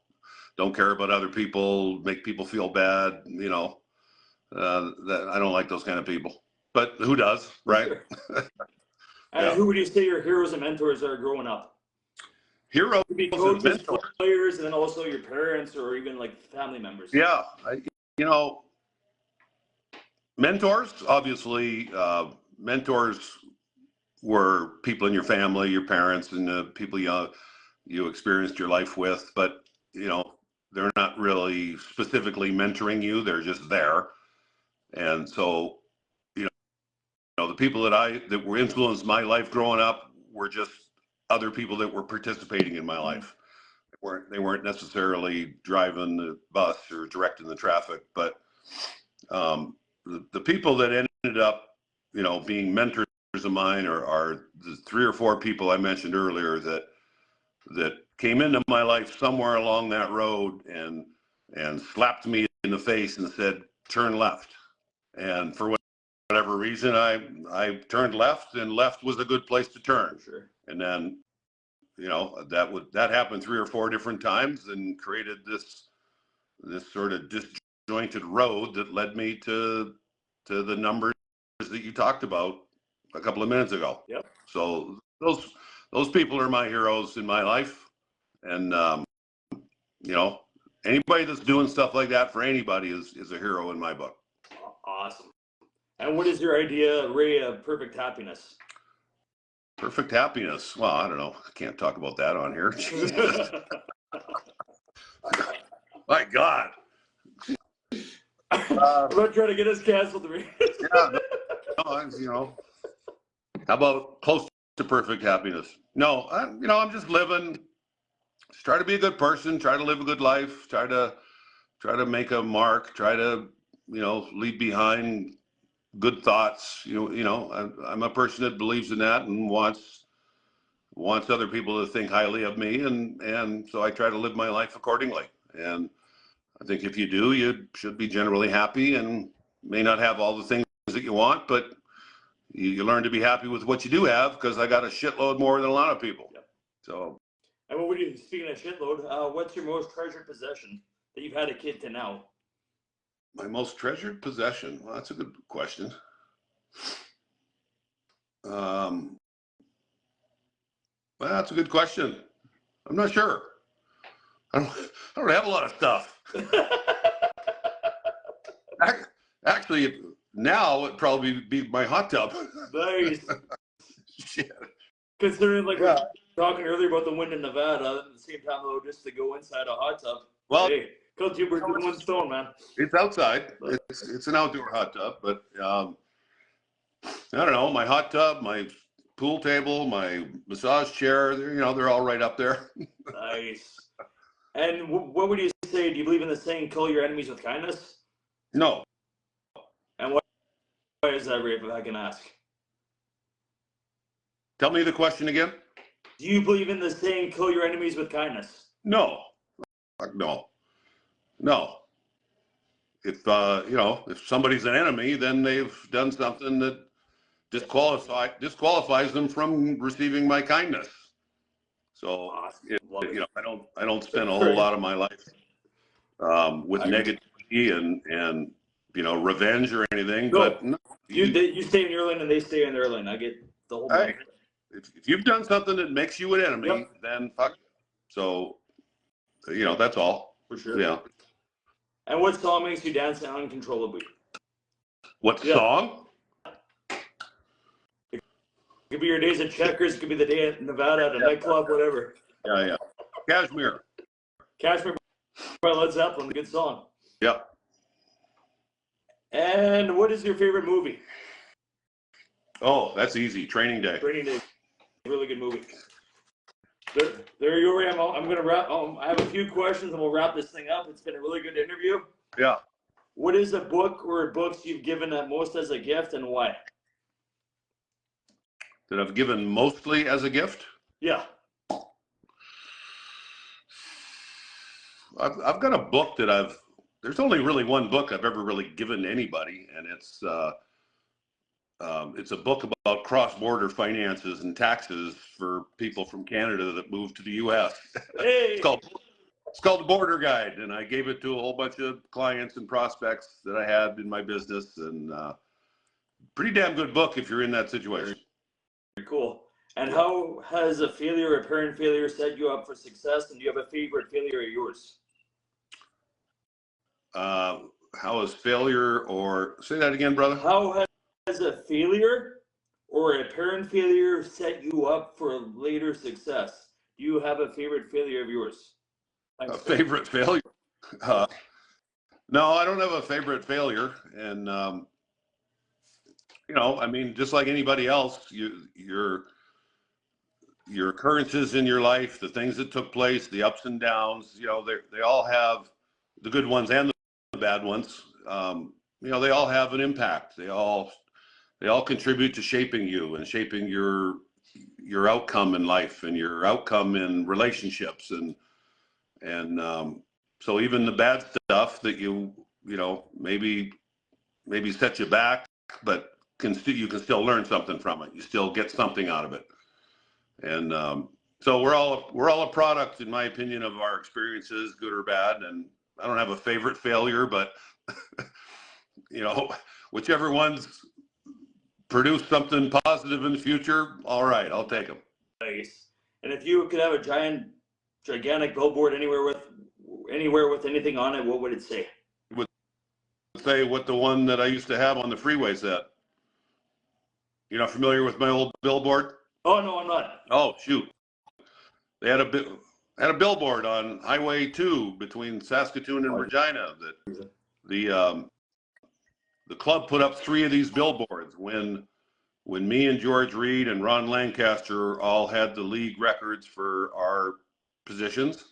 don't care about other people, make people feel bad, you know, that I don't like those kind of people, but who does, right? Sure. And who would you say your heroes and mentors are growing up? Heroes and mentors, players, and then also your parents or even like family members. Yeah, you know, mentors, obviously, mentors were people in your family, your parents, and the people you experienced your life with, but you know, they're not really specifically mentoring you, they're just there. And so, you know, the people that were influenced my life growing up were just other people that were participating in my life. They weren't necessarily driving the bus or directing the traffic, but the people that ended up, you know, being mentors of mine are the 3 or 4 people I mentioned earlier that came into my life somewhere along that road and slapped me in the face and said, turn left. And for whatever reason, I turned left, and left was a good place to turn. Sure. And then, you know, that happened 3 or 4 different times and created this sort of disjointed road that led me to the numbers that you talked about, a couple of minutes ago. Yep. So those people are my heroes in my life, and you know, anybody that's doing stuff like that for anybody is a hero in my book. Awesome. And what is your idea, Ray, of perfect happiness? Perfect happiness. Well, I don't know. I can't talk about that on here. My God. I'm not trying to get us canceled, Ray. Yeah, no, you know. How about close to perfect happiness? No, I'm just living. Just try to be a good person. Try to live a good life. Try to make a mark. Try to, leave behind good thoughts. I'm a person that believes in that and wants other people to think highly of me, and so I try to live my life accordingly. And I think if you do, you should be generally happy, and may not have all the things that you want, but you learn to be happy with what you do have, because I got a shitload more than a lot of people. Yep. So. And what would you, speaking of shitload, what's your most treasured possession that you've had a kid to now? My most treasured possession? Well, that's a good question. Well, that's a good question. I'm not sure. I don't have a lot of stuff. Actually, now it'd probably be my hot tub. Nice. Shit. Considering, like, we were talking earlier about the wind in Nevada, at the same time, though, just to go inside a hot tub. Well, hey, kill two birds with one stone, man. It's outside. It's an outdoor hot tub, but I don't know. My hot tub, my pool table, my massage chair, they're all right up there. Nice. And what would you say? Do you believe in the saying, kill your enemies with kindness? No. And why is that, Ray, if I can ask? Tell me the question again. Do you believe in the saying, kill your enemies with kindness? No. No. If somebody's an enemy, then they've done something that disqualifies them from receiving my kindness. So, I don't spend a whole lot of my life with negativity and revenge or anything. No. But no, you stay in your lane and they stay in their lane. I get the whole thing. If you've done something that makes you an enemy, then fuck it. So, that's all. For sure. Yeah. And what song makes you dance uncontrollably? What song? It could be your days at Checkers. It could be the day at Nevada at a nightclub, whatever. Yeah. Kashmir by Led Zeppelin, good song. Yep. And what is your favorite movie? Oh, that's easy. Training Day. Training Day. Really good movie. There you are. I'm going to wrap. I have a few questions and we'll wrap this thing up. It's been a really good interview. Yeah. What is a book or books you've given that most as a gift and why? That I've given mostly as a gift? Yeah. I've got a book that there's only really one book I've ever really given anybody, and it's a book about cross-border finances and taxes for people from Canada that moved to the U.S. Hey. It's called The Border Guide, and I gave it to a whole bunch of clients and prospects that I had in my business, and pretty damn good book if you're in that situation. Very cool. And how has a failure or apparent failure set you up for success, and do you have a favorite failure of yours? How is failure, or say that again, brother? How has a failure or apparent failure set you up for later success? Do you have a favorite failure of yours? A favorite failure? No, I don't have a favorite failure. And, just like anybody else, your occurrences in your life, the things that took place, the ups and downs, they all have the good ones and the bad ones. They all have an impact. They all contribute to shaping you and shaping your outcome in life and your outcome in relationships. And so even the bad stuff that maybe set you back, but you can still learn something from it. You still get something out of it. And so we're all a product, in my opinion, of our experiences, good or bad. And I don't have a favorite failure, but whichever one's produce something positive in the future, all right, I'll take them. Nice. And if you could have a gigantic billboard anywhere with anything on it, what would it say? It would say what the one that I used to have on the freeway said. You're not familiar with my old billboard? Oh no, I'm not. Oh shoot! They had a billboard on Highway 2 between Saskatoon and Regina that the club put up 3 of these billboards when me and George Reed and Ron Lancaster all had the league records for our positions.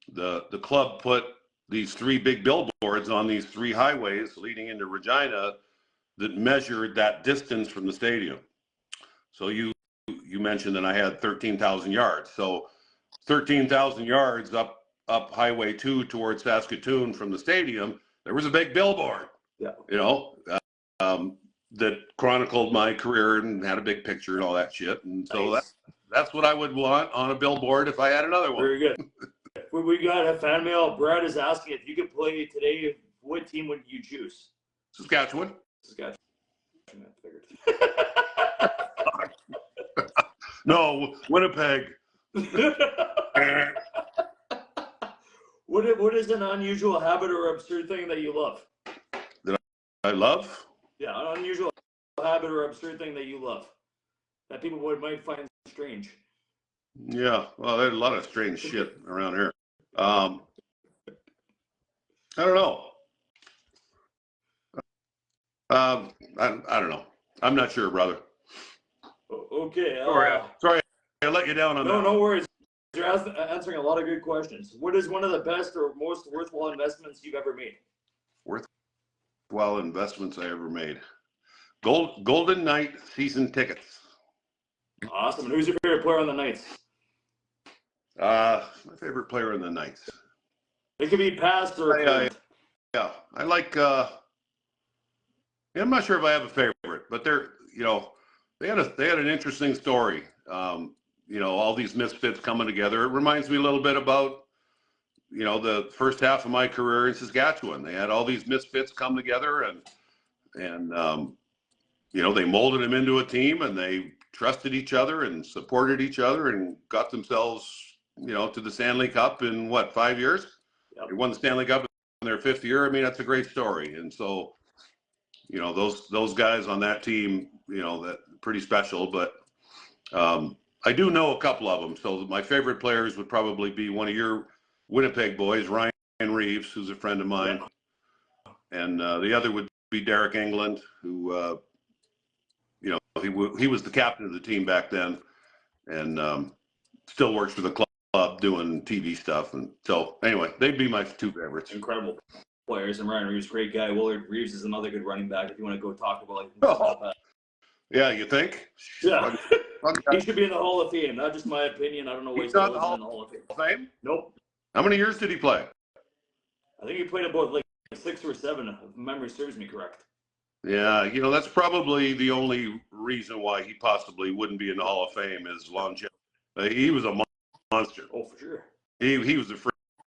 The club put these 3 big billboards on these 3 highways leading into Regina that measured that distance from the stadium. So you mentioned that I had 13,000 yards. So 13,000 yards up Highway 2 towards Saskatoon from the stadium, there was a big billboard. Yeah. You know, that chronicled my career and had a big picture and all that shit. And so Nice. that's what I would want on a billboard if I had another one. Very good. We got a fan mail. Brad is asking if you could play today, what team would you choose? Saskatchewan. Saskatchewan. I figured. No, Winnipeg. What is an unusual habit or absurd thing that you love? That I love? Yeah, an unusual habit or absurd thing that you love that people might find strange. Yeah, well, there's a lot of strange shit around here. I don't know. I don't know. I'm not sure, brother. Okay. Sorry, I let you down on that. No worries. You're answering a lot of good questions. What is one of the best or most worthwhile investments you've ever made? Worthwhile investments I ever made. Golden Knight season tickets. Awesome. And who's your favorite player on the Knights? My favorite player in the Knights. It could be past or current. Yeah, I like. I'm not sure if I have a favorite, but they had an interesting story. All these misfits coming together. It reminds me a little bit about, the first half of my career in Saskatchewan. They had all these misfits come together and they molded them into a team, and they trusted each other and supported each other and got themselves, to the Stanley Cup in 5 years? Yep. They won the Stanley Cup in their 5th year. I mean, that's a great story. And so, those guys on that team, that pretty special, but I do know a couple of them. So my favorite players would probably be one of your Winnipeg boys, Ryan Reeves, who's a friend of mine. And the other would be Derek England, who, he was the captain of the team back then, and still works for the club doing TV stuff. And so anyway, they'd be my 2 favorites. Incredible players. And Ryan Reeves, great guy. Willard Reeves is another good running back if you want to go talk about Oh. Yeah, you think? Yeah. He should be in the Hall of Fame. Not just my opinion. I don't know why he's still in the Hall of Fame. Nope. How many years did he play? I think he played about 6 or 7, if memory serves me correct. Yeah, that's probably the only reason why he possibly wouldn't be in the Hall of Fame is longevity. He was a monster. Oh, for sure. He was a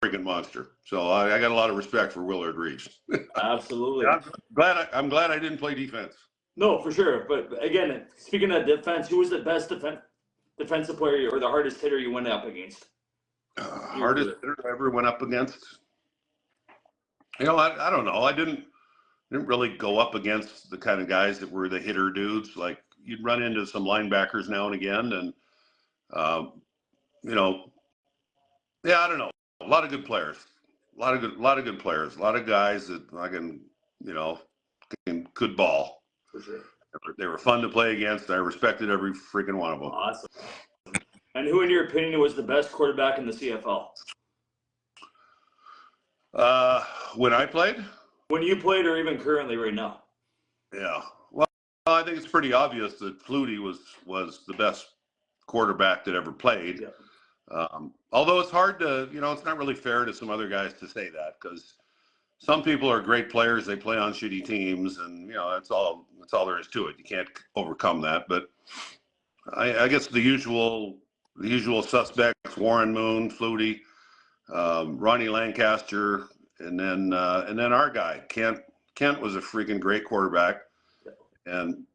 freaking monster. So I got a lot of respect for Willard Reeves. Absolutely. I'm glad I didn't play defense. No, for sure. But again, speaking of defense, who was the best defensive player or the hardest hitter you went up against? Hardest hitter I ever went up against? I don't know. I didn't really go up against the kind of guys that were the hitter dudes. Like, you'd run into some linebackers now and again, and yeah, I don't know. A lot of good players. A lot of good players. A lot of guys that I can could ball. For sure. They were fun to play against. I respected every freaking one of them. Awesome. And who, in your opinion, was the best quarterback in the CFL? When I played? When you played, or even currently right now? Yeah. Well, I think it's pretty obvious that Flutie was the best quarterback that ever played. Yeah. Although it's hard to, it's not really fair to some other guys to say that, because some people are great players. They play on shitty teams, and that's all there is to it. You can't overcome that. But I guess the usual suspects: Warren Moon, Flutie, Ronnie Lancaster, and then our guy Kent. Kent was a freaking great quarterback, And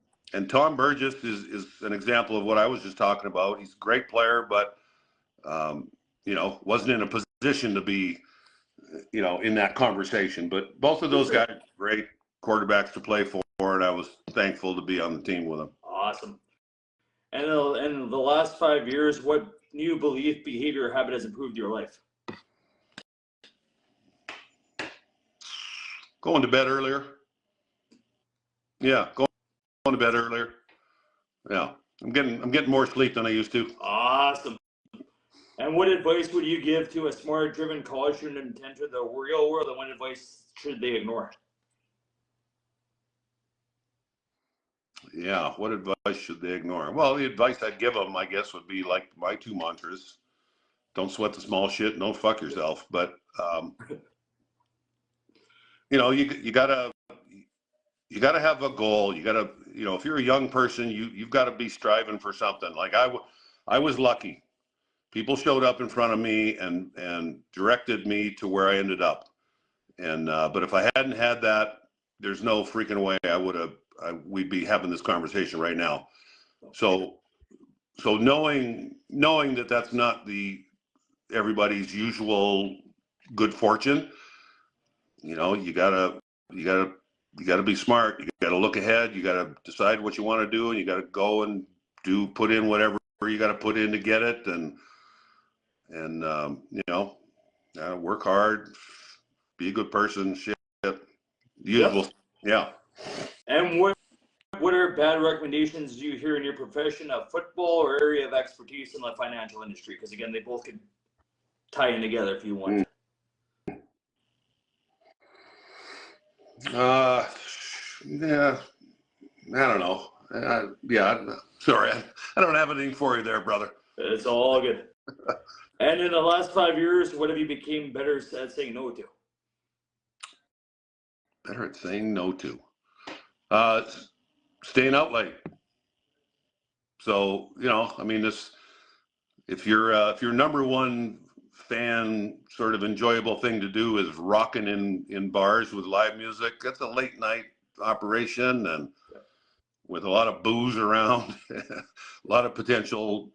Tom Burgess is an example of what I was just talking about. He's a great player, but wasn't in a position to be, in that conversation. But both of those guys, great quarterbacks to play for, and I was thankful to be on the team with them. Awesome. And in the last 5 years, what new belief, behavior, or habit has improved your life? Going to bed earlier. Yeah, going to bed earlier. Yeah, I'm getting more sleep than I used to. Awesome. And what advice would you give to a smart, driven college student to enter the real world, and what advice should they ignore? Yeah, what advice should they ignore? Well, the advice I'd give them, I guess, would be like my two mantras: don't sweat the small shit, and don't fuck yourself. But you gotta have a goal. You gotta, if you're a young person, you've got to be striving for something. Like I was lucky. People showed up in front of me and directed me to where I ended up. And but if I hadn't had that, there's no freaking way we'd be having this conversation right now. So knowing that that's not everybody's usual good fortune, you gotta be smart. You gotta look ahead. You gotta decide what you want to do, and you gotta go and put in whatever you gotta put in to get it, and work hard, be a good person, shit, usual. Yep. Yeah. And what are bad recommendations you hear in your profession of football or area of expertise in the financial industry? Because again, they both could tie in together if you want. Yeah, I don't know. Sorry, I don't have anything for you there, brother. It's all good. And in the last 5 years, what have you became better at saying no to? Better at saying no to. Staying out late. So, if your number one fan sort of enjoyable thing to do is rocking in bars with live music, that's a late night operation, and with a lot of booze around, a lot of potential,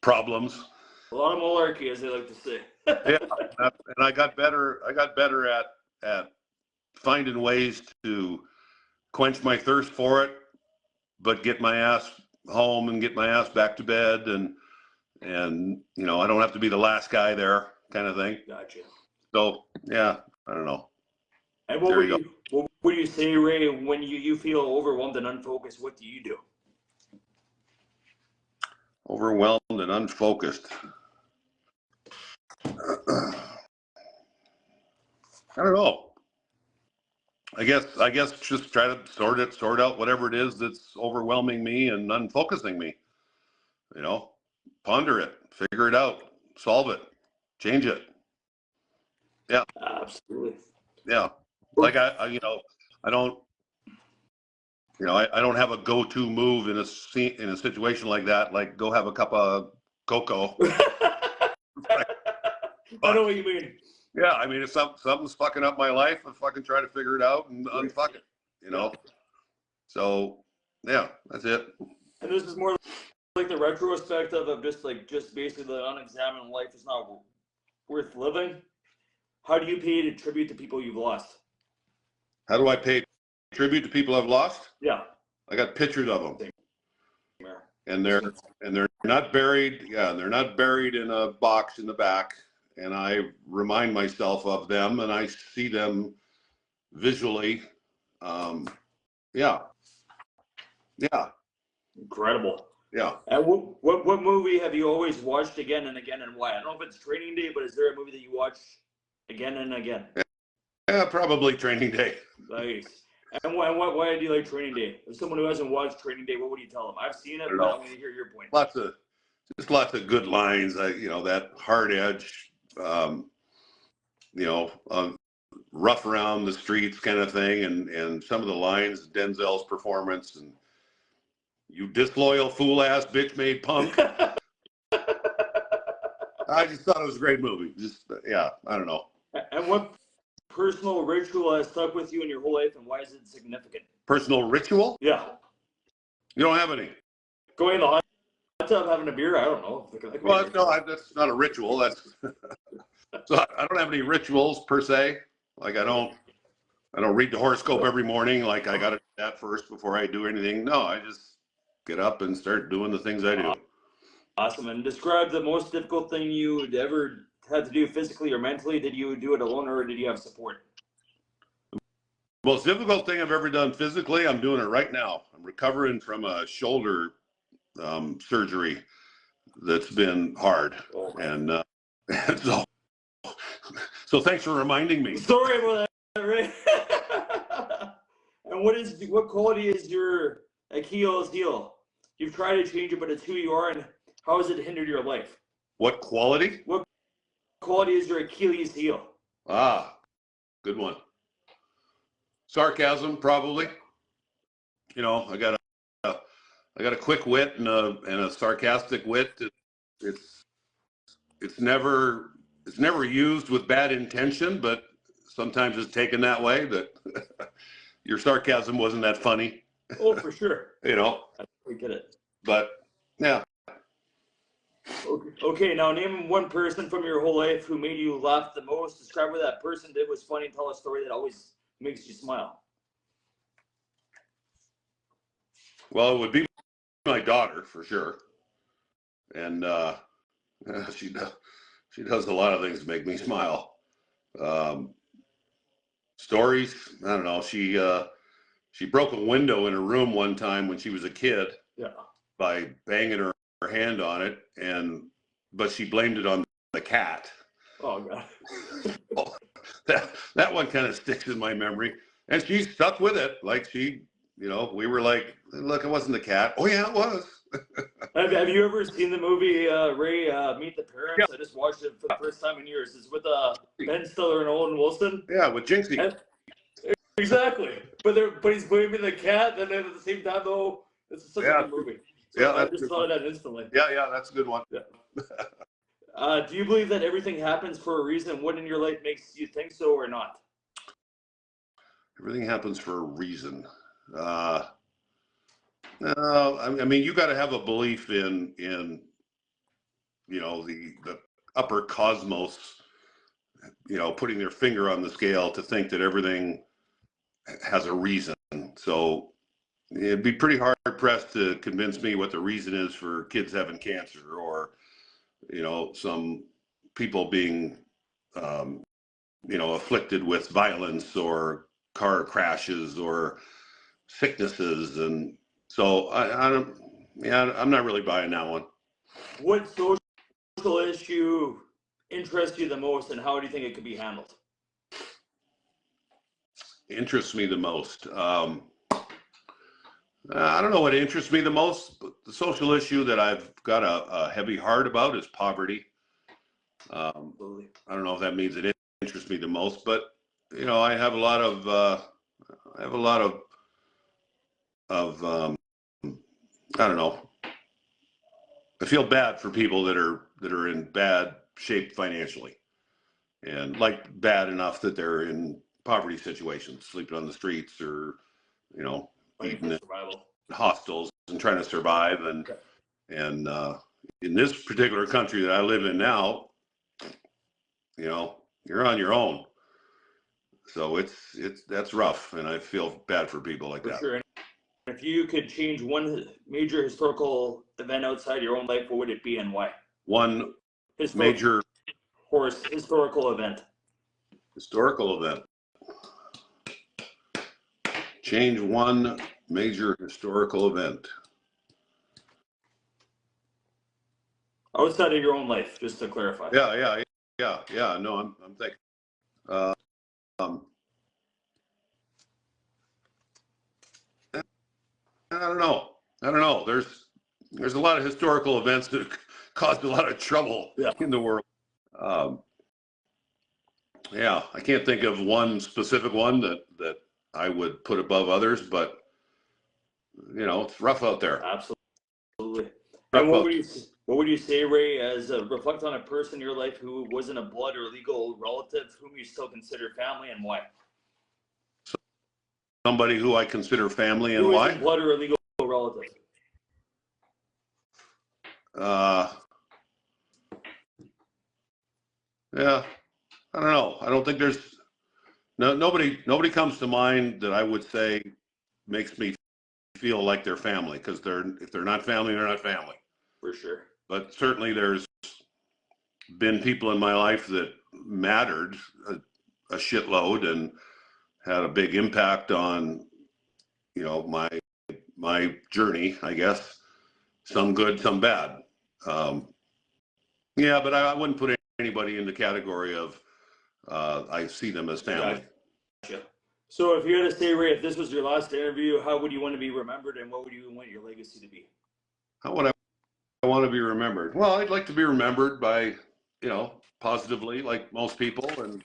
problems. A lot of malarkey, as they like to say. Yeah, and I got better at finding ways to quench my thirst for it, but get my ass home and get my ass back to bed, and I don't have to be the last guy there, kind of thing. Gotcha. So yeah, I don't know. And what would you say, Ray, when you feel overwhelmed and unfocused? What do you do? Overwhelmed and unfocused. I don't know. I guess just try to sort out whatever it is that's overwhelming me and unfocusing me. Ponder it, figure it out, solve it, change it. Yeah. Absolutely. Yeah. Like I don't have a go-to move in a situation like that. Like go have a cup of cocoa. I know what you mean. Yeah, I mean, if something's fucking up my life, I fucking try to figure it out and unfuck it, So, yeah, that's it. And this is more like the retrospective of just basically the unexamined life is not worth living. How do you pay tribute to people you've lost? How do I pay tribute to people I've lost? Yeah. I got pictures of them. And they're not buried. Yeah, they're not buried in a box in the back. And I remind myself of them, and I see them visually. Yeah. Incredible. Yeah. And what movie have you always watched again and again, and why? I don't know if it's Training Day, but is there a movie that you watch again and again? Yeah, probably Training Day. Nice. And why do you like Training Day? If someone who hasn't watched Training Day, what would you tell them? I've seen it, but I want to hear your point. Lots of good lines. That hard edge. Rough around the streets kind of thing, and some of the lines, Denzel's performance, and you disloyal fool ass bitch made punk. I just thought it was a great movie. I don't know. And what personal ritual has stuck with you in your whole life, and why is it significant? Personal ritual? Yeah. You don't have any? Going in the hot tub, having a beer, I don't know. Well, no, that's not a ritual. That's so I don't have any rituals per se. Like I don't read the horoscope every morning. Like I got to do that first before I do anything. No, I just get up and start doing the things I do. Awesome. And describe the most difficult thing you ever had to do physically or mentally. Did you do it alone or did you have support? Most difficult thing I've ever done physically, I'm doing it right now. I'm recovering from a shoulder surgery that's been hard. Oh, and so thanks for reminding me. Sorry about that, Ray. And what quality is your Achilles heel? You've tried to change it, but it's who you are, and how has it hindered your life? What quality? What quality is your Achilles heel? Ah, good one. Sarcasm, probably. You know, I got a quick wit and a sarcastic wit. It's never used with bad intention, but sometimes it's taken that way. That your sarcasm wasn't that funny. Oh, for sure. You know. We get it. But yeah. Okay, now name one person from your whole life who made you laugh the most. Describe what that person did was funny and tell a story that always makes you smile. Well, it would be my daughter for sure. And she does a lot of things to make me smile. Stories, I don't know. She broke a window in her room one time when she was a kid. Yeah. By banging her hand on it, but she blamed it on the cat. Oh God. that one kind of sticks in my memory, and she stuck with it. Like we were like, look, it wasn't the cat. Oh yeah, it was. Have you ever seen the movie Ray Meet the Parents? Yeah. I just watched it for the first time in years. It's with Ben Stiller and Owen Wilson. Yeah, with Jinxie. Exactly, but he's blaming the cat, and then at the same time, though, it's such a good movie. So yeah, I just thought of that instantly. Yeah, that's a good one. Yeah. Do you believe that everything happens for a reason? What in your life makes you think so or not? Everything happens for a reason. I mean, you got to have a belief in the upper cosmos, putting their finger on the scale to think that everything has a reason. So it'd be pretty hard pressed to convince me what the reason is for kids having cancer or, some people being, afflicted with violence or car crashes or sicknesses. And so I'm not really buying that one. What social issue interests you the most, and how do you think it could be handled? Interests me the most. I don't know what interests me the most, but the social issue that I've got a heavy heart about is poverty. I don't know if that means it interests me the most, but I have a lot of I don't know. I feel bad for people that are in bad shape financially, and like bad enough that they're in poverty situations, sleeping on the streets or eating in hostels and trying to survive. And in this particular country that I live in now, you're on your own. So that's rough, and I feel bad for people like that. Sure. If you could change one major historical event outside your own life, what would it be and why? One major historical event. Historical event. Change one major historical event. Outside of your own life, just to clarify. Yeah. No, I'm thinking. I don't know. There's a lot of historical events that caused a lot of trouble in the world. I can't think of one specific one that I would put above others, but it's rough out there. Absolutely. And what What would you say, Ray, as reflect on a person in your life who wasn't a blood or legal relative, whom you still consider family, and why? Somebody who I consider family, and who why? Isn't blood or a legal relative? Yeah, I don't know. I don't think there's nobody comes to mind that I would say makes me feel like they're family, because if they're not family, they're not family. For sure. But certainly there's been people in my life that mattered a shitload and had a big impact on, you know, my journey, I guess. Some good, some bad. Yeah, but I wouldn't put anybody in the category of I see them as family. Gotcha. So if you had to say, Ray, if this was your last interview, how would you want to be remembered, and what would you want your legacy to be? How would I want to be remembered? Well, I'd like to be remembered by, you know, positively, like most people, and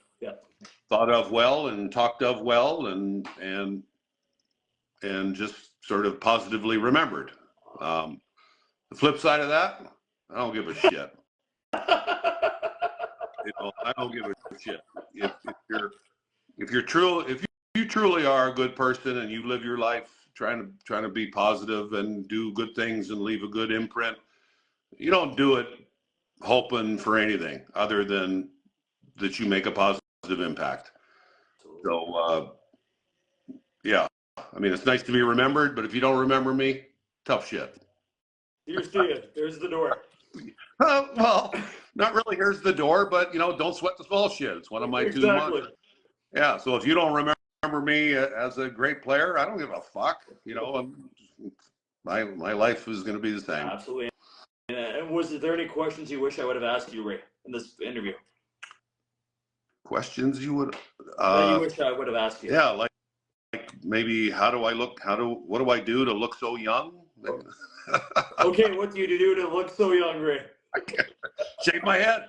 thought of well and talked of well, and just sort of positively remembered. The flip side of that, I don't give a shit. You know, I don't give a shit. If you truly are a good person and you live your life trying to be positive and do good things and leave a good imprint, you don't do it hoping for anything other than that you make a positive impact. So yeah, I mean, it's nice to be remembered, but if you don't remember me, tough shit. Here's to you. There's the door. Well, not really here's the door, but, you know, don't sweat the small shit. It's one of my two mantras. Yeah, so if you don't remember me as a great player, I don't give a fuck. You know, my life is going to be the same. Absolutely. And was there any questions you wish I would have asked you, Ray, in this interview? Questions you would that you wish I would have asked you? Yeah, like maybe what do I do to look so young? Okay, what do you do to look so young, Ray? Shave my head.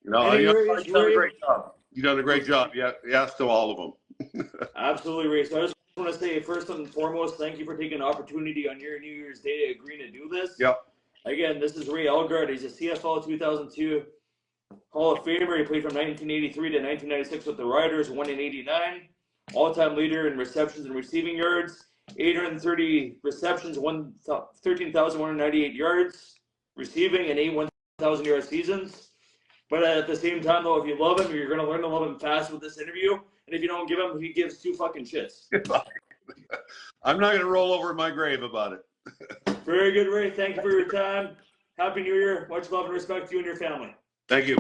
You know, you've done a great job. You've done a great job. Yeah, yes to all of them. Absolutely, Ray. So I just want to say, first and foremost, thank you for taking an opportunity on your New Year's Day agreeing to do this. Yep. Again, this is Ray Elgaard. He's a CFL 2002 Hall of Famer. He played from 1983 to 1996 with the Riders, won in '89. All-time leader in receptions and receiving yards. 830 receptions, 13,198 yards receiving, and 8 1,000-yard seasons. But at the same time, though, if you love him, you're going to learn to love him fast with this interview. And if you don't give him, he gives two fucking shits. I'm not going to roll over in my grave about it. Very good, Ray. Thank you for your time. Happy New Year. Much love and respect to you and your family. Thank you.